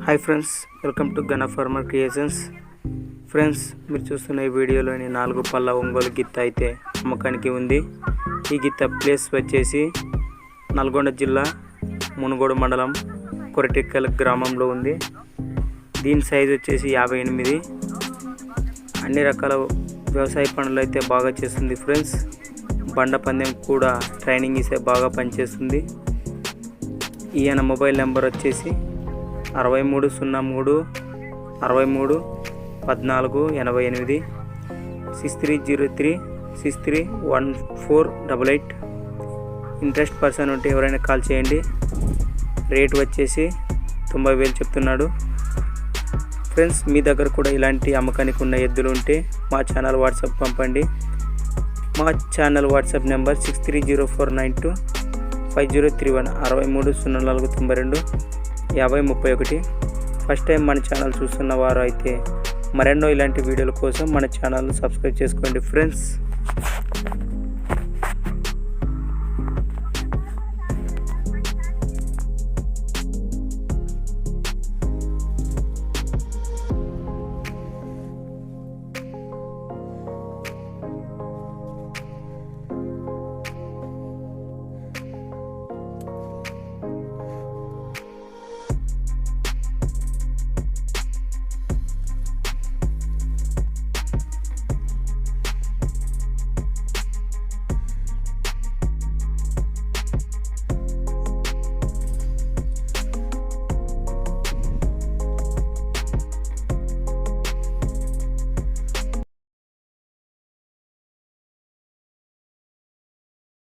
Hi friends, welcome to Gana farmer creations. Friends, మీరు చూస్తున్న ఈ వీడియోలోని 4 పళ్ళ ఒంగోలు గిత్త అయితే అమ్మకానికి ఉంది. ఈ గిత్త ప్లేస్ వచ్చేసి నల్గొండ జిల్లా మునుగోడు మండలం కొరటిక్కల్ గ్రామంలో ఉంది. దీని సైజు వచ్చేసి 58. అన్ని రకాల వ్యవసాయ పనులు అయితే బాగా చేస్తుంది ఫ్రెండ్స్. బండ పందెం కూడా ట్రైనింగ్ ఇస్తే బాగా పనిచేస్తుంది. ఈయన మొబైల్ నెంబర్ వచ్చేసి 6303 63 14 88 6303 631488. ఇంట్రెస్ట్ పర్సన్ ఉంటే ఎవరైనా కాల్ చేయండి. రేట్ వచ్చేసి 90,000 చెప్తున్నాడు. ఫ్రెండ్స్, మీ దగ్గర కూడా ఇలాంటి అమ్మకానికి ఉన్న ఎద్దులు ఉంటే మా ఛానల్ వాట్సాప్ పంపండి. మా channel WhatsApp number 6304925031 630492 5031. First time మన ఛానల్ చూస్తున్న వారు అయితే మరెన్నో ఇలాంటి వీడియోల కోసం మన ఛానల్ సబ్స్క్రైబ్ చేసుకోండి ఫ్రెండ్స్.